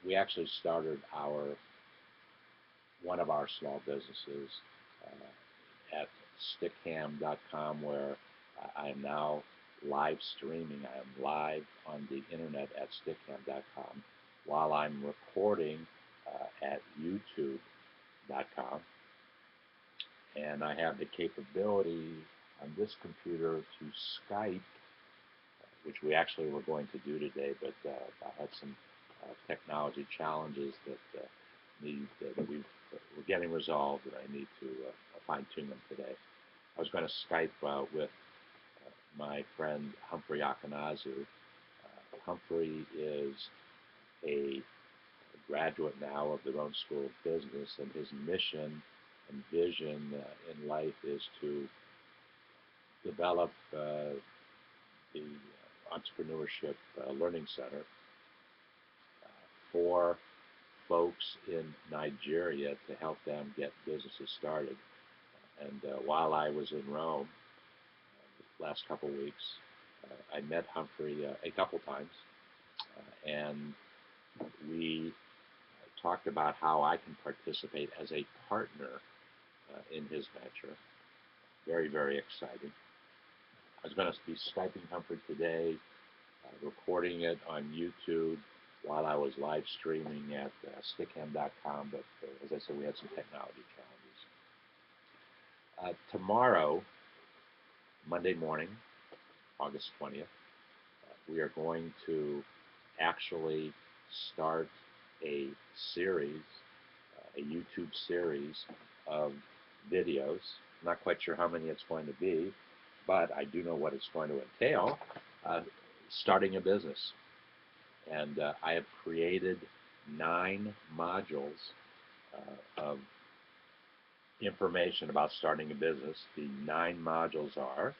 we actually started one of our small businesses at stickham.com, where I am now live streaming. I am live on the internet at stickham.com while I'm recording at youtube.com. And I have the capability on this computer to Skype, which we actually were going to do today, but I had some technology challenges that we're getting resolved, and I need to fine tune them today. I was going to Skype with my friend Humphrey Akanazu. Humphrey is a graduate now of the Roan School of Business, and his mission and vision in life is to develop the Entrepreneurship Learning Center for folks in Nigeria to help them get businesses started. And while I was in Rome the last couple of weeks, I met Humphrey a couple times, and we talked about how I can participate as a partner in his venture. Very, very exciting. I was going to be Skyping Humphrey today, recording it on YouTube while I was live streaming at stickham.com, but as I said, we had some technology challenges. Tomorrow, Monday morning, August 20th, we are going to actually start a series, a YouTube series of videos. I'm not quite sure how many it's going to be, but I do know what it's going to entail, starting a business. And I have created 9 modules of information about starting a business. The 9 modules are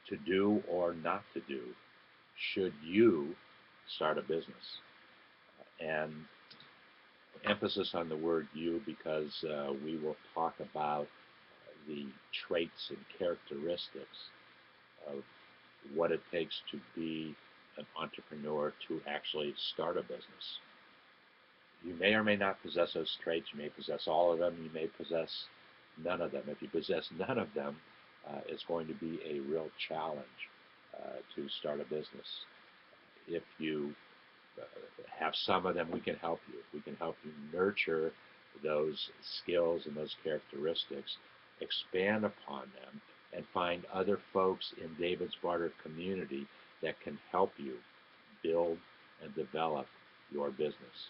to do or not to do should you start a business. And emphasis on the word you, because we will talk about the traits and characteristics of what it takes to be an entrepreneur to actually start a business. You may or may not possess those traits. You may possess all of them. You may possess none of them. If you possess none of them, it's going to be a real challenge to start a business. If you have some of them, we can help you. We can help you nurture those skills and those characteristics, expand upon them, and find other folks in David's Barter community that can help you build and develop your business.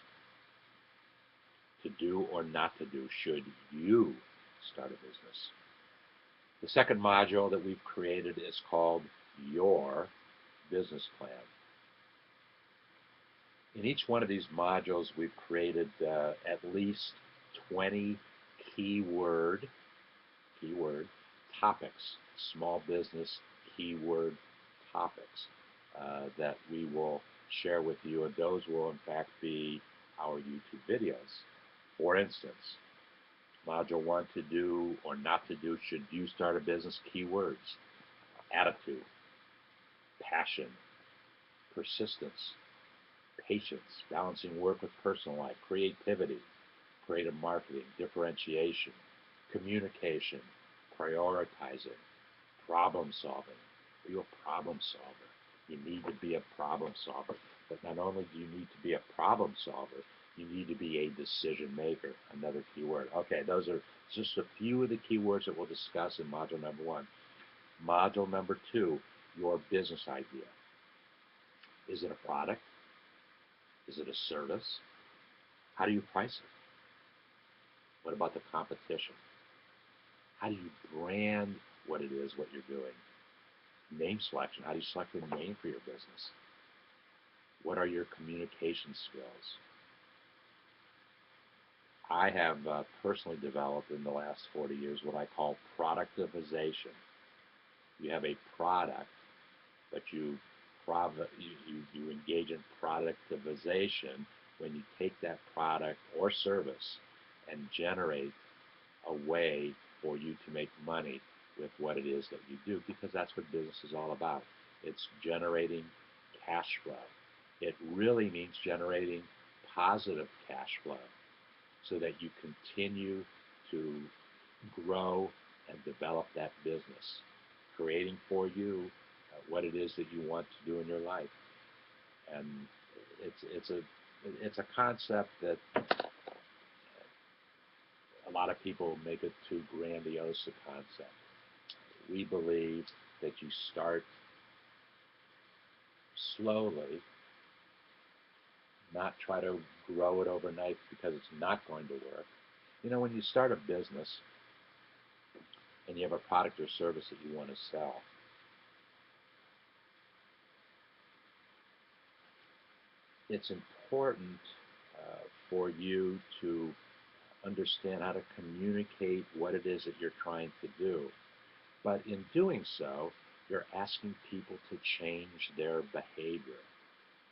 To do or not to do should you start a business. The second module that we've created is called Your Business Plan. In each one of these modules, we've created at least 20 keyword topics, small business keyword topics that we will share with you, and those will in fact be our YouTube videos. For instance, Module 1, to do or not to do should you start a business, keywords: attitude, passion, persistence, patience, balancing work with personal life, creativity, creative marketing, differentiation, communication, prioritizing, problem solving. Are you a problem solver? You need to be a problem solver. But not only do you need to be a problem solver, you need to be a decision maker, another keyword. Okay, those are just a few of the keywords that we'll discuss in module number 1. Module number 2, your business idea. Is it a product? Is it a service? How do you price it? What about the competition? How do you brand what it is, what you're doing? Name selection. How do you select a name for your business? What are your communication skills? I have personally developed in the last 40 years what I call productivization. You have a product, but you engage in productivization when you take that product or service and generate a way for you to make money with what it is that you do, because that's what business is all about. It's generating cash flow. It really means generating positive cash flow so that you continue to grow and develop that business, creating for you what it is that you want to do in your life. And it's a concept that a lot of people make it too grandiose a concept. We believe that you start slowly, not try to grow it overnight because it's not going to work. You know, when you start a business and you have a product or service that you want to sell, it's important for you to understand how to communicate what it is that you're trying to do. But in doing so, you're asking people to change their behavior.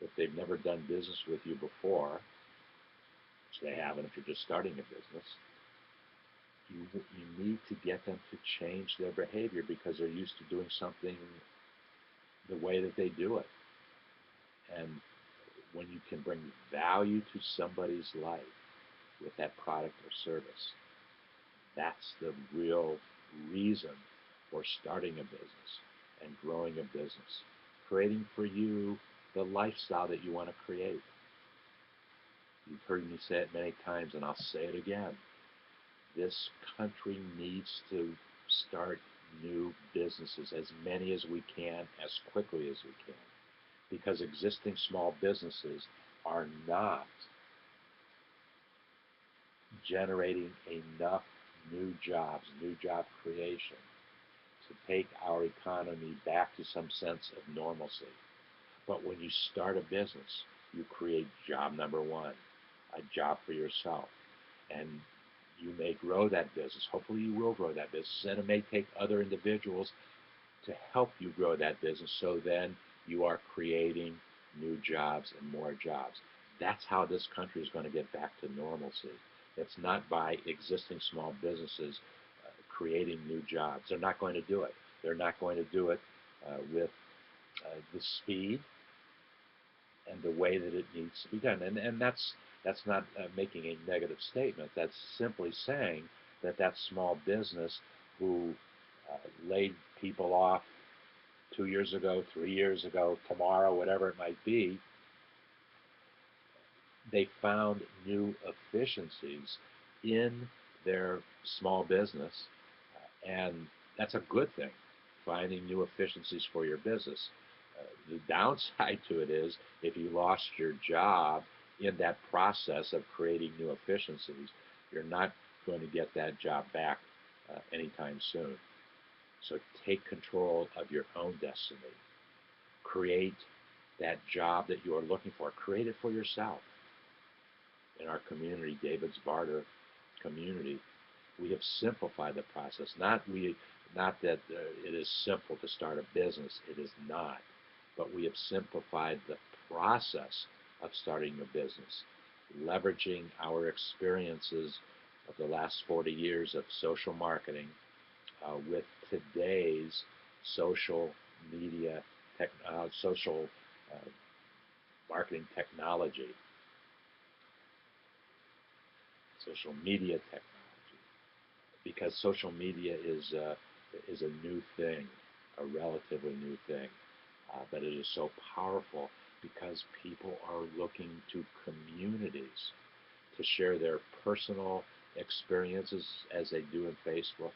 If they've never done business with you before, which they haven't if you're just starting a business, you need to get them to change their behavior because they're used to doing something the way that they do it. And when you can bring value to somebody's life with that product or service, that's the real reason for starting a business and growing a business, creating for you the lifestyle that you want to create. You've heard me say it many times, and I'll say it again. This country needs to start new businesses, as many as we can, as quickly as we can, because existing small businesses are not generating enough new jobs, new job creation, to take our economy back to some sense of normalcy. But when you start a business, you create job number one, a job for yourself. And you may grow that business. Hopefully you will grow that business. And it may take other individuals to help you grow that business, so then you are creating new jobs and more jobs. That's how this country is going to get back to normalcy. It's not by existing small businesses creating new jobs. They're not going to do it. They're not going to do it with the speed and the way that it needs to be done. And that's not making a negative statement. That's simply saying that that small business who laid people off 2 years ago, 3 years ago, tomorrow, whatever it might be, they found new efficiencies in their small business, and that's a good thing, finding new efficiencies for your business. The downside to it is if you lost your job in that process of creating new efficiencies, you're not going to get that job back anytime soon. So take control of your own destiny. Create that job that you are looking for. Create it for yourself. In our community, David's Barter community, we have simplified the process. Not that it is simple to start a business. It is not. But we have simplified the process of starting a business, leveraging our experiences of the last 40 years of social marketing with today's social media, social marketing technology, social media technology, because social media is a new thing, a relatively new thing, but it is so powerful because people are looking to communities to share their personal experiences as they do in Facebook,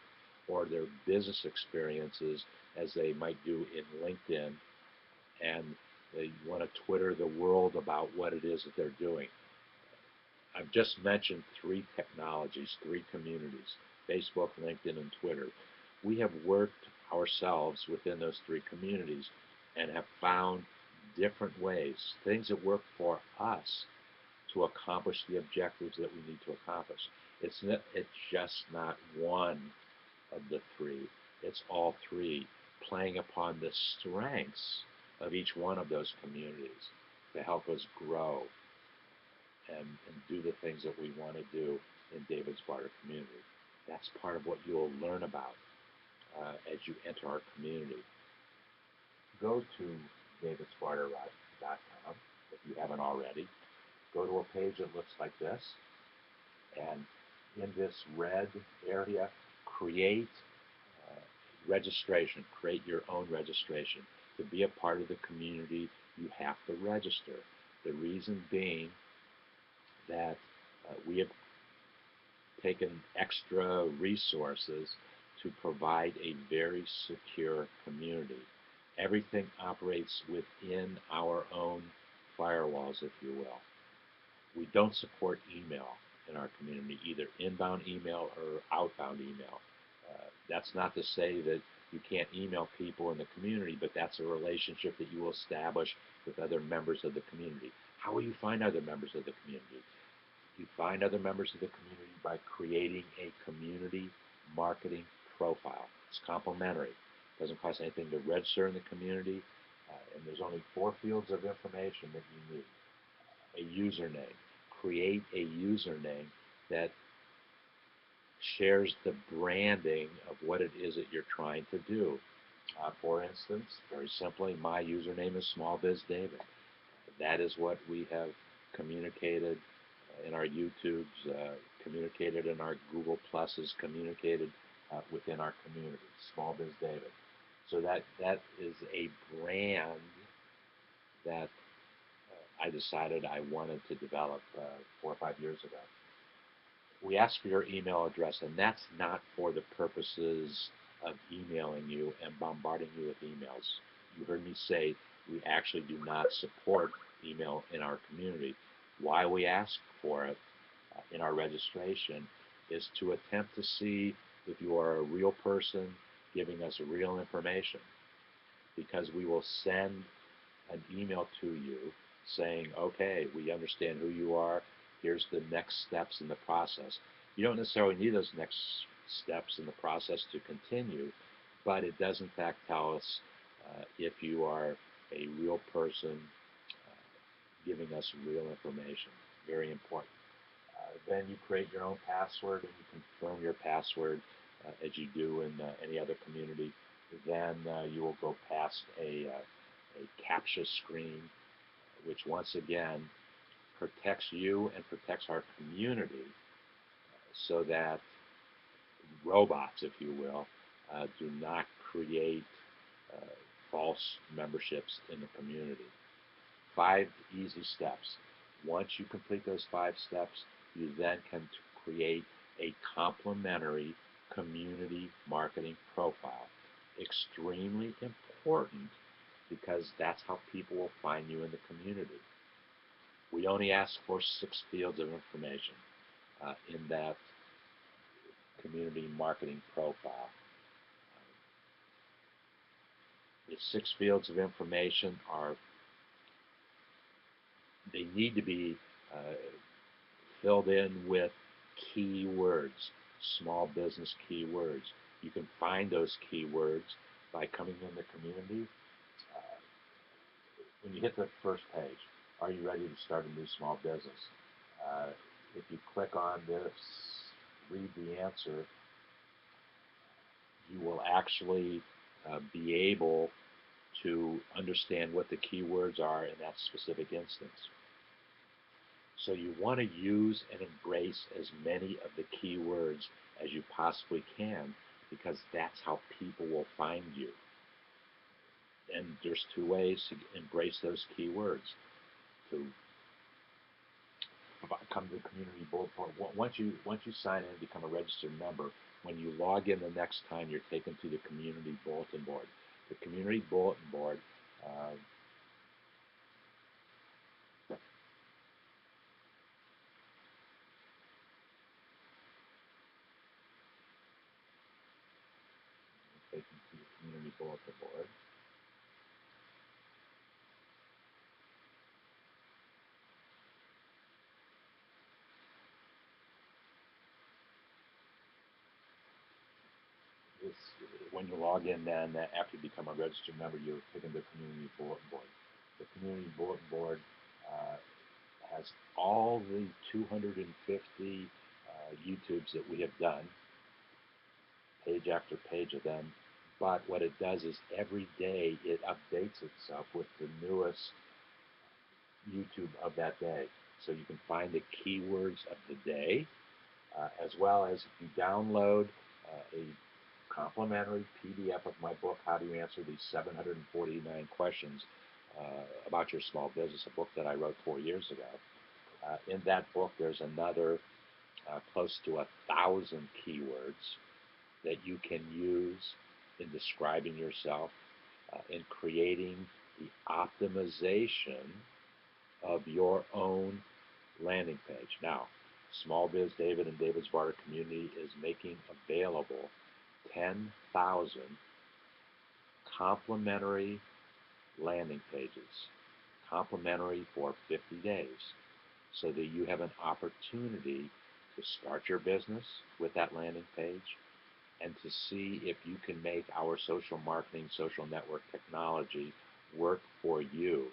or their business experiences as they might do in LinkedIn, and they want to Twitter the world about what it is that they're doing. I've just mentioned 3 technologies, 3 communities: Facebook, LinkedIn, and Twitter. We have worked ourselves within those 3 communities and have found different ways, things that work for us to accomplish the objectives that we need to accomplish. It's just not one of the 3. It's all 3, playing upon the strengths of each one of those communities to help us grow and do the things that we want to do in David's Barter community. That's part of what you'll learn about as you enter our community. Go to davidsbarter.com if already, go to a page that looks like this, and in this red area, create registration. Create your own registration. To be a part of the community, you have to register. The reason being that we have taken extra resources to provide a very secure community. Everything operates within our own firewalls, if you will. We don't support email in our community, either inbound email or outbound email. That's not to say that you can't email people in the community, but that's a relationship that you will establish with other members of the community. How will you find other members of the community? You find other members of the community by creating a community marketing profile. It's complimentary. It doesn't cost anything to register in the community, and there's only 4 fields of information that you need. A username. Create a username that shares the branding of what it is that you're trying to do. For instance, very simply, my username is SmallBizDavid. That is what we have communicated in our YouTubes, communicated in our Google Pluses, communicated within our community, SmallBizDavid. So that is a brand that I decided I wanted to develop 4 or 5 years ago. We ask for your email address, and that's not for the purposes of emailing you and bombarding you with emails. You heard me say we actually do not support email in our community. Why we ask for it in our registration is to attempt to see if you are a real person giving us real information, because we will send an email to you saying, okay, we understand who you are, here's the next steps in the process. You don't necessarily need those next steps in the process to continue, but it does in fact tell us if you are a real person giving us real information. Very important. Then you create your own password and you confirm your password as you do in any other community. Then you will go past a CAPTCHA screen, which once again protects you and protects our community so that robots, if you will, do not create false memberships in the community. 5 easy steps. Once you complete those 5 steps, you then can create a complimentary community marketing profile. Extremely important, because that's how people will find you in the community. We only ask for 6 fields of information in that community marketing profile. The 6 fields of information they need to be filled in with keywords, small business keywords. You can find those keywords by coming in the community. When you hit the first page, are you ready to start a new small business? If you click on this, read the answer, you will actually be able to understand what the keywords are in that specific instance. So you want to use and embrace as many of the keywords as you possibly can, because that's how people will find you. And there's 2 ways to embrace those keywords. To come to the community bulletin board. Once you sign in and become a registered member, when you log in the next time, you're taken to the community bulletin board. The community bulletin board taken to the community bulletin board. When you log in, then after you become a registered member, you're taken to the community bulletin board. The community bulletin board has all the 250 YouTubes that we have done, page after page of them. But what it does is every day it updates itself with the newest YouTube of that day. So you can find the keywords of the day, as well as if you download a complimentary PDF of my book, How Do You Answer These 749 Questions About Your Small Business, a book that I wrote 4 years ago. In that book, there's another close to 1,000 keywords that you can use in describing yourself, in creating the optimization of your own landing page. Now, SmallBizDavid and David's Barter Community is making available 10,000 complimentary landing pages, complimentary for 50 days, so that you have an opportunity to start your business with that landing page and to see if you can make our social marketing, social network technology work for you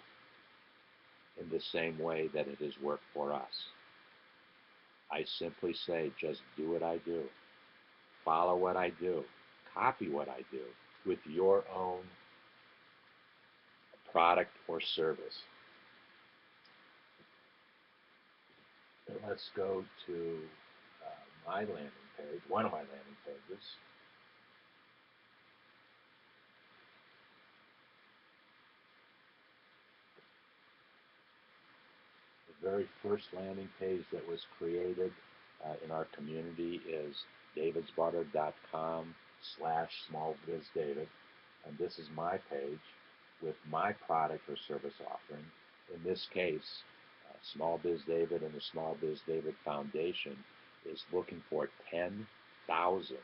in the same way that it has worked for us. I simply say, just do what I do. Follow what I do. Copy what I do with your own product or service. And let's go to my landing page, one of my landing pages. The very first landing page that was created in our community is davidsbarter.com/smallbizdavid, and this is my page with my product or service offering. In this case, SmallBizDavid and the SmallBizDavid Foundation is looking for 10,000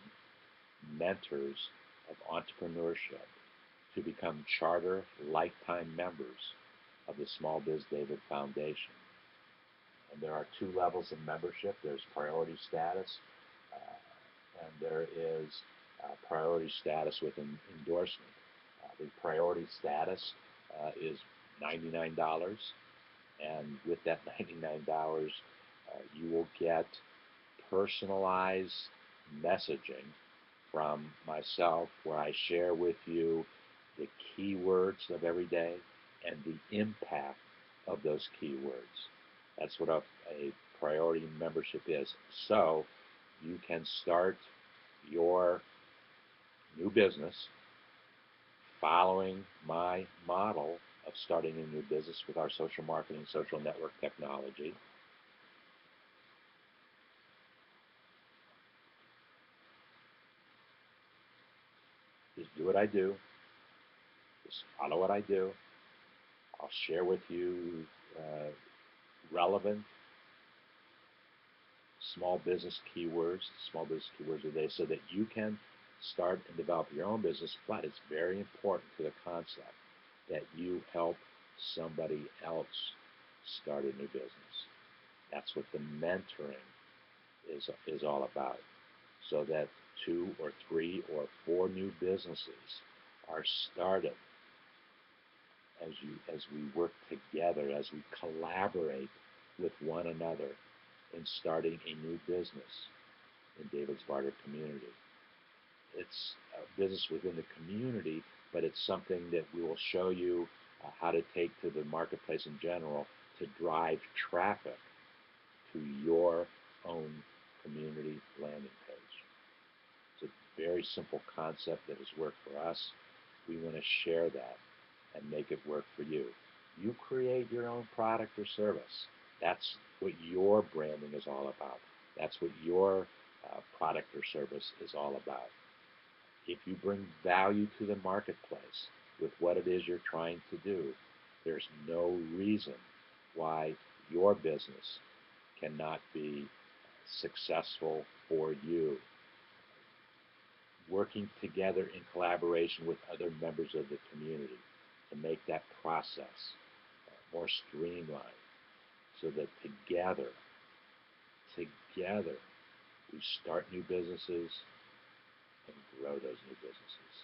mentors of entrepreneurship to become charter lifetime members of the SmallBizDavid Foundation. And there are 2 levels of membership. There's priority status, and there is priority status with an endorsement. The priority status is $99, and with that $99, you will get personalized messaging from myself where I share with you the keywords of every day and the impact of those keywords. That's what a priority membership is. So you can start your new business following my model of starting a new business with our social marketing, social network technology. Just do what I do. Just follow what I do. I'll share with you relevant small business keywords a day, so that you can start and develop your own business. But it's very important to the concept that you help somebody else start a new business. That's what the mentoring is all about, so that 2 or 3 or 4 new businesses are started as we work together, as we collaborate with one another in starting a new business in David's Barter Community. It's a business within the community, but it's something that we will show you how to take to the marketplace in general to drive traffic to your own community landing page. It's a very simple concept that has worked for us. We want to share that and make it work for you. You create your own product or service. That's what your branding is all about. That's what your product or service is all about. If you bring value to the marketplace with what it is you're trying to do, there's no reason why your business cannot be successful for you. Working together in collaboration with other members of the community to make that process more streamlined, so that together, we start new businesses and grow those new businesses.